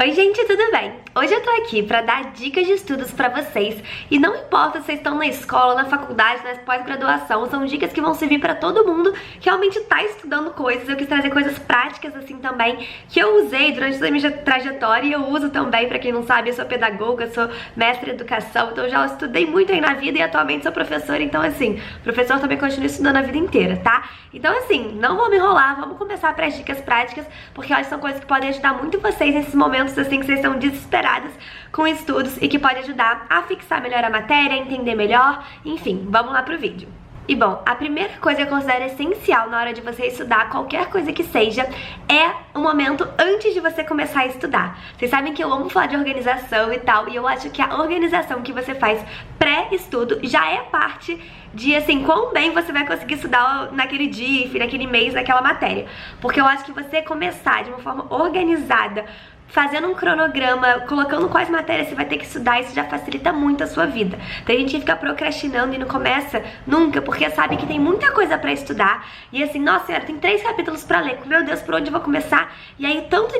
Oi gente, tudo bem? Hoje eu tô aqui pra dar dicas de estudos pra vocês e não importa se vocês estão na escola, na faculdade, na pós-graduação, são dicas que vão servir pra todo mundo que realmente tá estudando coisas. Eu quis trazer coisas práticas assim também, que eu usei durante a minha trajetória e eu uso também, pra quem não sabe, eu sou pedagoga, sou mestre em educação, então eu já estudei muito aí na vida e atualmente sou professora, então assim, professor também continua estudando a vida inteira, tá? Então assim, não vou me enrolar, vamos começar para as dicas práticas, porque eu acho que são coisas que podem ajudar muito vocês nesses momentos assim que vocês estão desesperados com estudos e que pode ajudar a fixar melhor a matéria, a entender melhor, enfim, vamos lá pro vídeo. E bom, a primeira coisa que eu considero essencial na hora de você estudar qualquer coisa que seja é o momento antes de você começar a estudar. Vocês sabem que eu amo falar de organização e tal, e eu acho que a organização que você faz pré-estudo já é parte de, assim, quão bem você vai conseguir estudar naquele dia, naquele mês, naquela matéria. Porque eu acho que você começar de uma forma organizada, fazendo um cronograma, colocando quais matérias você vai ter que estudar, isso já facilita muito a sua vida. Tem gente que fica procrastinando e não começa nunca, porque sabe que tem muita coisa pra estudar. E assim, nossa senhora, tem 3 capítulos pra ler, meu Deus, por onde eu vou começar? E aí, tanto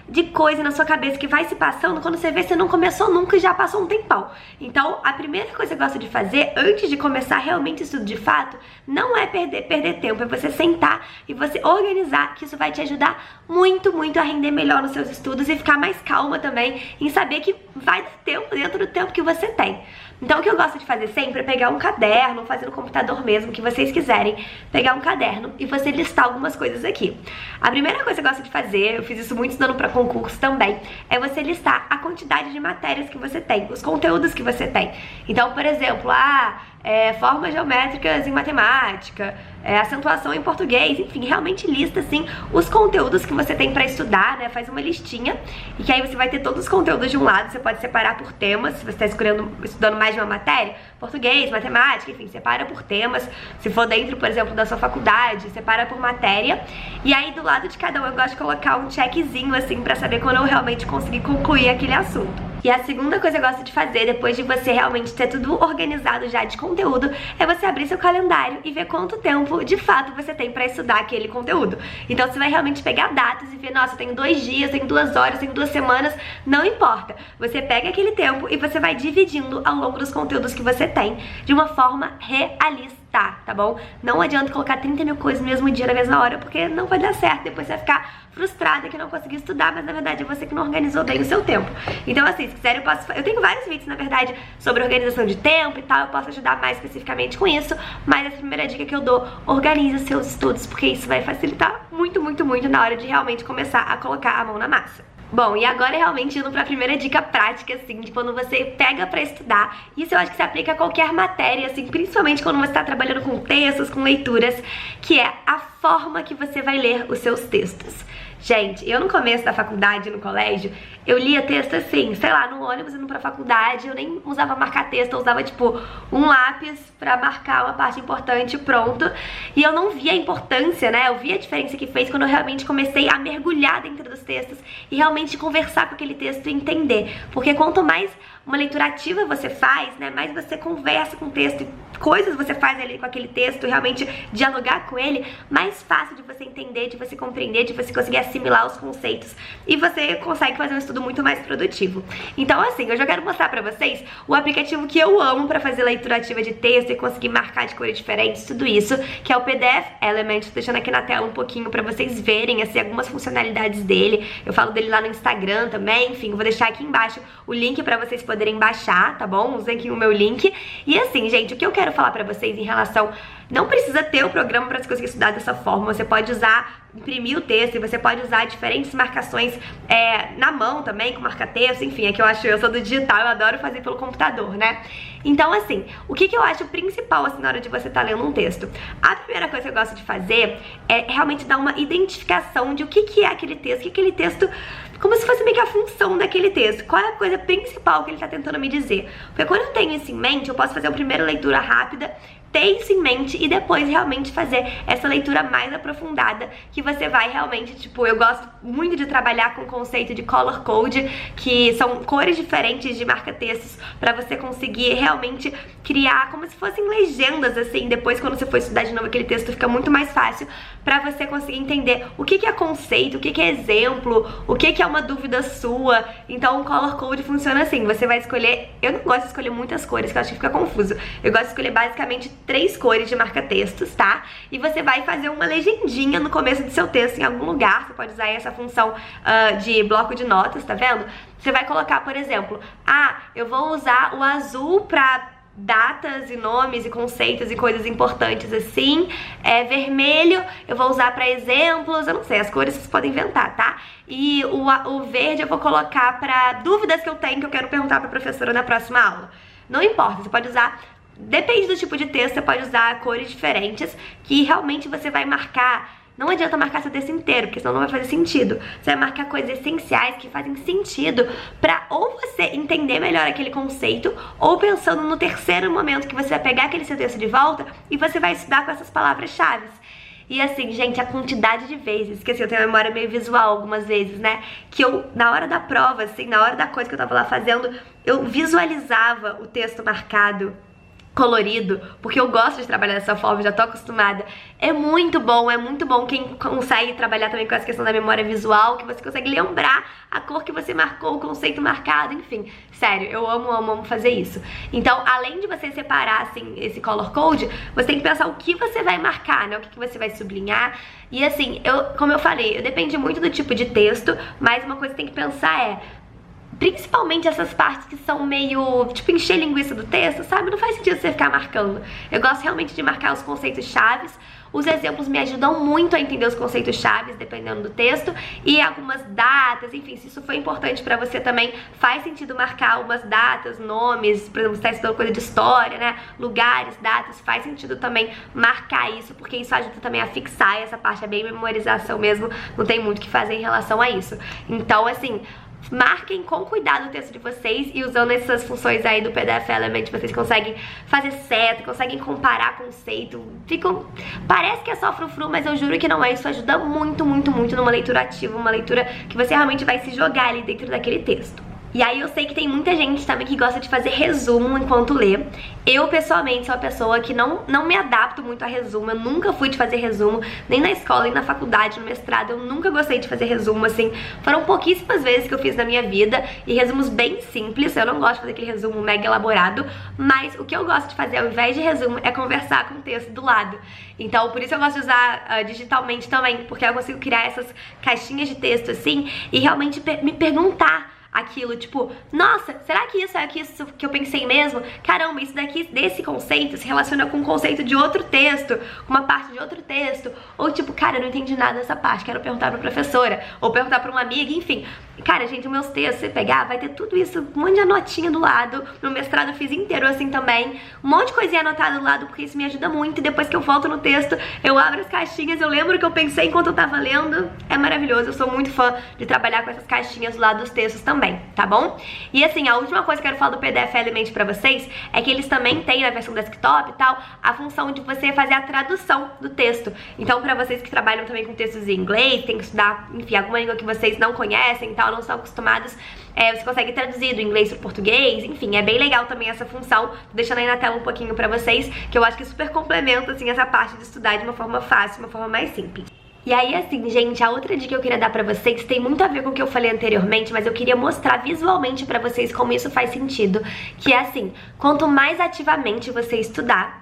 de coisa na sua cabeça que vai se passando, quando você vê, você não começou nunca e já passou um tempão. Então, a primeira coisa que eu gosto de fazer, antes de começar realmente o estudo de fato, não é perder tempo, é você sentar e você organizar, que isso vai te ajudar muito, muito a render melhor nos seus estudos e ficar mais calma também em saber que vai dar tempo dentro do tempo que você tem. Então o que eu gosto de fazer sempre é pegar um caderno, fazer no computador mesmo, que vocês quiserem, pegar um caderno e você listar algumas coisas aqui. A primeira coisa que eu gosto de fazer, eu fiz isso muito estudando para concurso também, é você listar a quantidade de matérias que você tem, os conteúdos que você tem. Então, por exemplo, formas geométricas em matemática, acentuação em português, enfim, realmente lista assim os conteúdos que você tem pra estudar, né? Faz uma listinha e que aí você vai ter todos os conteúdos de um lado, você pode separar por temas, se você está estudando mais de uma matéria, português, matemática, enfim, separa por temas. Se for dentro, por exemplo, da sua faculdade, separa por matéria. E aí do lado de cada um eu gosto de colocar um checkzinho assim pra saber quando eu realmente consegui concluir aquele assunto. E a segunda coisa que eu gosto de fazer, depois de você realmente ter tudo organizado já de conteúdo, é você abrir seu calendário e ver quanto tempo de fato você tem pra estudar aquele conteúdo. Então você vai realmente pegar datas e ver, nossa, eu tenho 2 dias, tenho 2 horas, tenho 2 semanas, não importa. Você pega aquele tempo e você vai dividindo ao longo dos conteúdos que você tem de uma forma realista. Tá bom? Não adianta colocar 30 mil coisas no mesmo dia, na mesma hora, porque não vai dar certo. Depois você vai ficar frustrada que não conseguiu estudar, mas na verdade é você que não organizou bem o seu tempo. Então assim, se quiserem eu tenho vários vídeos, na verdade, sobre organização de tempo e tal, eu posso ajudar mais especificamente com isso, mas essa primeira dica que eu dou, organize os seus estudos, porque isso vai facilitar muito, muito, muito na hora de realmente começar a colocar a mão na massa. Bom, e agora realmente indo pra primeira dica prática, assim, de quando você pega pra estudar. Isso eu acho que se aplica a qualquer matéria, assim, principalmente quando você tá trabalhando com textos, com leituras, que é a forma que você vai ler os seus textos. Gente, eu no começo da faculdade, no colégio, eu lia texto assim, sei lá, no ônibus indo pra faculdade, eu nem usava marcar texto, eu usava tipo um lápis pra marcar uma parte importante, pronto. E eu não via a importância, né, eu via a diferença que fez quando eu realmente comecei a mergulhar dentro dos textos e realmente conversar com aquele texto e entender. Porque quanto mais uma leitura ativa você faz, né, mais você conversa com o texto e coisas você faz ali com aquele texto, realmente dialogar com ele, mais fácil de você entender, de você compreender, de você conseguir assimilar os conceitos e você consegue fazer um estudo muito mais produtivo. Então assim, hoje eu quero mostrar pra vocês o aplicativo que eu amo pra fazer leitura ativa de texto e conseguir marcar de cores diferentes, tudo isso, que é o PDF Element. Tô deixando aqui na tela um pouquinho pra vocês verem, assim, algumas funcionalidades dele. Eu falo dele lá no Instagram também, enfim, eu vou deixar aqui embaixo o link pra vocês poderem baixar, tá bom? Usem aqui o meu link. E assim, gente, o que eu quero falar pra vocês em relação... Não precisa ter o programa para você conseguir estudar dessa forma, você pode imprimir o texto e você pode usar diferentes marcações na mão também, com marca-texto, enfim, é que eu sou do digital, eu adoro fazer pelo computador, né? Então assim, o que eu acho principal assim na hora de você estar lendo um texto? A primeira coisa que eu gosto de fazer é realmente dar uma identificação de o que é aquele texto, aquele texto, como se fosse meio que a função daquele texto, qual é a coisa principal que ele está tentando me dizer. Porque quando eu tenho isso em mente, eu posso fazer uma primeira leitura rápida, ter isso em mente e depois realmente fazer essa leitura mais aprofundada, que você vai realmente, tipo, eu gosto muito de trabalhar com o conceito de color code, que são cores diferentes de marca-textos, pra você conseguir realmente criar como se fossem legendas, assim, depois quando você for estudar de novo aquele texto fica muito mais fácil pra você conseguir entender o que é conceito, o que é exemplo, o que é uma dúvida sua. Então o color code funciona assim, você vai escolher, eu não gosto de escolher muitas cores, que eu acho que fica confuso, eu gosto de escolher basicamente 3 cores de marca-textos, tá? E você vai fazer uma legendinha no começo do seu texto em algum lugar, você pode usar essa função de bloco de notas, tá vendo? Você vai colocar, por exemplo, eu vou usar o azul pra datas e nomes e conceitos e coisas importantes assim, vermelho eu vou usar pra exemplos, eu não sei, as cores vocês podem inventar, tá? E o verde eu vou colocar pra dúvidas que eu tenho que eu quero perguntar pra professora na próxima aula. Não importa, você pode usar, depende do tipo de texto, você pode usar cores diferentes que realmente você vai marcar. Não adianta marcar seu texto inteiro, porque senão não vai fazer sentido. Você vai marcar coisas essenciais que fazem sentido pra ou você entender melhor aquele conceito, ou pensando no terceiro momento que você vai pegar aquele seu texto de volta e você vai estudar com essas palavras-chave. E assim, gente, a quantidade de vezes, que assim, eu tenho a memória meio visual algumas vezes, né? Que eu, na hora da prova, assim, na hora da coisa que eu tava lá fazendo, eu visualizava o texto marcado, colorido, porque eu gosto de trabalhar dessa forma, já tô acostumada. É muito bom quem consegue trabalhar também com essa questão da memória visual, que você consegue lembrar a cor que você marcou, o conceito marcado, enfim. Sério, eu amo fazer isso. Então, além de você separar, assim, esse color code, você tem que pensar o que você vai marcar, né? O que você vai sublinhar. E assim, como eu falei, depende muito do tipo de texto, mas uma coisa que tem que pensar principalmente essas partes que são meio, tipo, encher linguiça do texto, sabe? Não faz sentido você ficar marcando. Eu gosto realmente de marcar os conceitos chaves. Os exemplos me ajudam muito a entender os conceitos chaves, dependendo do texto, e algumas datas, enfim, se isso foi importante pra você também, faz sentido marcar algumas datas, nomes, por exemplo, você tá estudando coisa de história, né? Lugares, datas, faz sentido também marcar isso, porque isso ajuda também a fixar, essa parte é bem memorização mesmo, não tem muito o que fazer em relação a isso. Então, assim, marquem com cuidado o texto de vocês e usando essas funções aí do PDF Element vocês conseguem fazer certo, conseguem comparar conceito, parece que é só frufru, mas eu juro que não é, isso ajuda muito numa leitura ativa, uma leitura que você realmente vai se jogar ali dentro daquele texto. E aí eu sei que tem muita gente também que gosta de fazer resumo enquanto lê. Eu, pessoalmente, sou uma pessoa que não me adapto muito a resumo. Eu nunca fui de fazer resumo, nem na escola, nem na faculdade, no mestrado. Eu nunca gostei de fazer resumo, assim. Foram pouquíssimas vezes que eu fiz na minha vida. E resumos bem simples. Eu não gosto de fazer aquele resumo mega elaborado. Mas o que eu gosto de fazer, ao invés de resumo, é conversar com o texto do lado. Então, por isso eu gosto de usar digitalmente também. Porque eu consigo criar essas caixinhas de texto, assim, e realmente me perguntar aquilo, tipo, nossa, será que isso é isso que eu pensei mesmo? Caramba, isso daqui, desse conceito se relaciona com um conceito de outro texto, com uma parte de outro texto. Ou tipo, cara, eu não entendi nada dessa parte, quero perguntar pra professora, ou perguntar pra uma amiga, enfim. Cara, gente, os meus textos, se você pegar, vai ter tudo isso, um monte de anotinha do lado. No mestrado eu fiz inteiro assim também, um monte de coisinha anotada do lado, porque isso me ajuda muito. E depois que eu volto no texto, eu abro as caixinhas, eu lembro o que eu pensei enquanto eu tava lendo. É maravilhoso, eu sou muito fã de trabalhar com essas caixinhas do lado dos textos também, tá bom? E assim, a última coisa que eu quero falar do PDF Element pra vocês é que eles também têm na versão desktop e tal, a função de você fazer a tradução do texto. Então pra vocês que trabalham também com textos em inglês, tem que estudar, enfim, alguma língua que vocês não conhecem e tal, não estão acostumados, você consegue traduzir do inglês pro português, enfim, é bem legal também essa função. Tô deixando aí na tela um pouquinho pra vocês, que eu acho que super complementa, assim, essa parte de estudar de uma forma fácil, uma forma mais simples. E aí, assim, gente, a outra dica que eu queria dar pra vocês tem muito a ver com o que eu falei anteriormente, mas eu queria mostrar visualmente pra vocês como isso faz sentido, que é assim, quanto mais ativamente você estudar,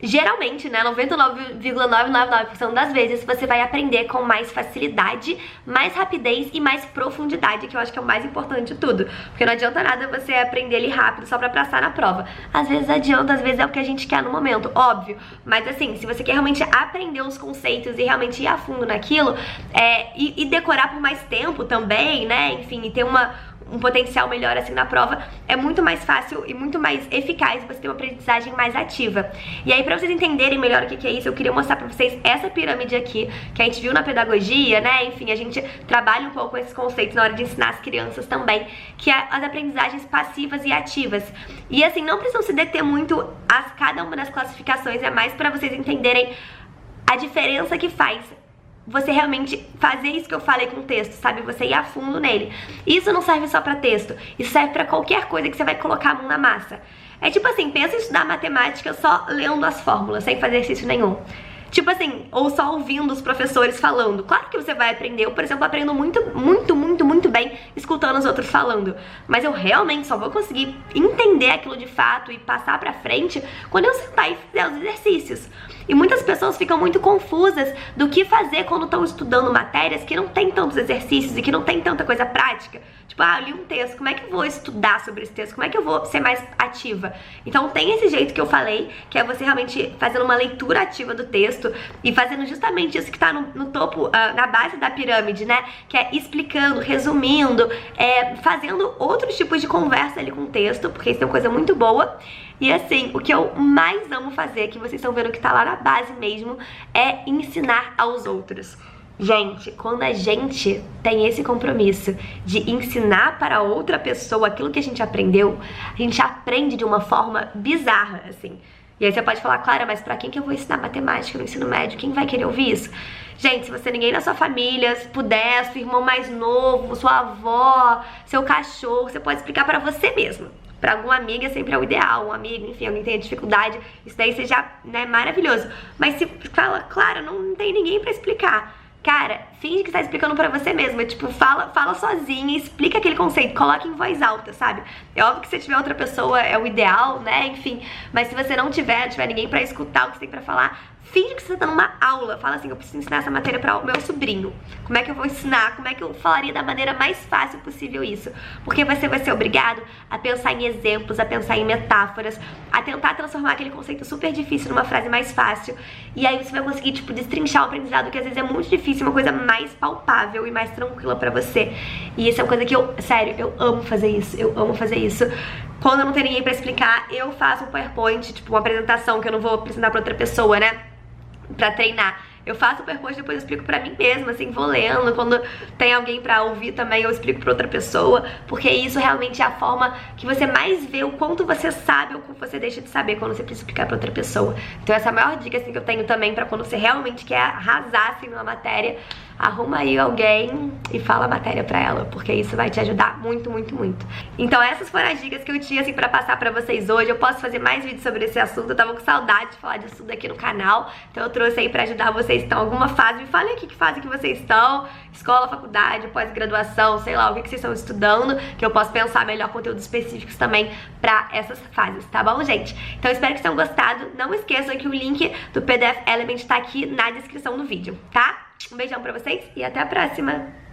geralmente, né, 99,999% das vezes você vai aprender com mais facilidade, mais rapidez e mais profundidade, que eu acho que é o mais importante de tudo. Porque não adianta nada você aprender ali rápido só pra passar na prova. Às vezes adianta, às vezes é o que a gente quer no momento, óbvio. Mas assim, se você quer realmente aprender os conceitos e realmente ir a fundo naquilo, e decorar por mais tempo também, né, enfim, e ter um potencial melhor assim na prova, é muito mais fácil e muito mais eficaz você ter uma aprendizagem mais ativa. E aí, pra vocês entenderem melhor o que é isso, eu queria mostrar pra vocês essa pirâmide aqui, que a gente viu na pedagogia, né? Enfim, a gente trabalha um pouco com esses conceitos na hora de ensinar as crianças também, que é as aprendizagens passivas e ativas. E assim, não precisam se deter muito a cada uma das classificações, é mais pra vocês entenderem a diferença que faz você realmente fazer isso que eu falei com o texto, sabe? Você ir a fundo nele. Isso não serve só pra texto, isso serve pra qualquer coisa que você vai colocar a mão na massa. É tipo assim, pensa em estudar matemática só lendo as fórmulas, sem fazer exercício nenhum. Tipo assim, ou só ouvindo os professores falando. Claro que você vai aprender. Eu, por exemplo, aprendo muito bem escutando os outros falando. Mas eu realmente só vou conseguir entender aquilo de fato e passar pra frente quando eu sentar e fizer os exercícios. E muitas pessoas ficam muito confusas do que fazer quando estão estudando matérias que não tem tantos exercícios e que não tem tanta coisa prática. Tipo, eu li um texto, como é que eu vou estudar sobre esse texto? Como é que eu vou ser mais ativa? Então tem esse jeito que eu falei, que é você realmente fazendo uma leitura ativa do texto e fazendo justamente isso que tá no topo, na base da pirâmide, né? Que é explicando, resumindo, fazendo outros tipos de conversa ali com o texto, porque isso é uma coisa muito boa. E assim, o que eu mais amo fazer, que vocês estão vendo que tá lá na base mesmo, é ensinar aos outros. Gente, quando a gente tem esse compromisso de ensinar para outra pessoa aquilo que a gente aprendeu, a gente aprende de uma forma bizarra, assim. E aí você pode falar, Clara, mas pra quem que eu vou ensinar matemática no ensino médio? Quem vai querer ouvir isso? Gente, se você ninguém na sua família, se puder, seu irmão mais novo, sua avó, seu cachorro, você pode explicar pra você mesmo. Pra alguma amiga sempre é o ideal, um amigo, enfim, alguém tem dificuldade, isso daí seja, né, maravilhoso. Mas se fala, Clara, não tem ninguém pra explicar. Cara, finge que você tá explicando pra você mesma, tipo, fala sozinha, explica aquele conceito, coloca em voz alta, sabe? É óbvio que se tiver outra pessoa é o ideal, né, enfim, mas se você não tiver ninguém pra escutar o que você tem pra falar, finge que você tá numa aula, fala assim, eu preciso ensinar essa matéria para o meu sobrinho. Como é que eu vou ensinar? Como é que eu falaria da maneira mais fácil possível isso? Porque você vai ser obrigado a pensar em exemplos, a pensar em metáforas, a tentar transformar aquele conceito super difícil numa frase mais fácil. E aí você vai conseguir, tipo, destrinchar o aprendizado que às vezes é muito difícil, uma coisa mais palpável e mais tranquila pra você. E isso é uma coisa que sério, eu amo fazer isso, eu amo fazer isso. Quando eu não tenho ninguém pra explicar, eu faço um PowerPoint, tipo, uma apresentação que eu não vou apresentar pra outra pessoa, né? Pra treinar. Eu faço o PowerPoint e depois eu explico pra mim mesma, assim, vou lendo. Quando tem alguém pra ouvir também, eu explico pra outra pessoa. Porque isso realmente é a forma que você mais vê o quanto você sabe ou o quanto você deixa de saber quando você precisa explicar pra outra pessoa. Então essa é a maior dica, assim, que eu tenho também pra quando você realmente quer arrasar, assim, numa matéria. Arruma aí alguém e fala a matéria pra ela, porque isso vai te ajudar muito. Então essas foram as dicas que eu tinha, assim, pra passar pra vocês hoje. Eu posso fazer mais vídeos sobre esse assunto, eu tava com saudade de falar disso tudo aqui no canal. Então eu trouxe aí pra ajudar vocês que estão em alguma fase. Me falem aqui que fase que vocês estão, escola, faculdade, pós-graduação, sei lá, o que vocês estão estudando, que eu posso pensar melhor conteúdos específicos também pra essas fases, tá bom, gente? Então eu espero que vocês tenham gostado. Não esqueçam que o link do PDF Element tá aqui na descrição do vídeo, tá? Um beijão pra vocês e até a próxima!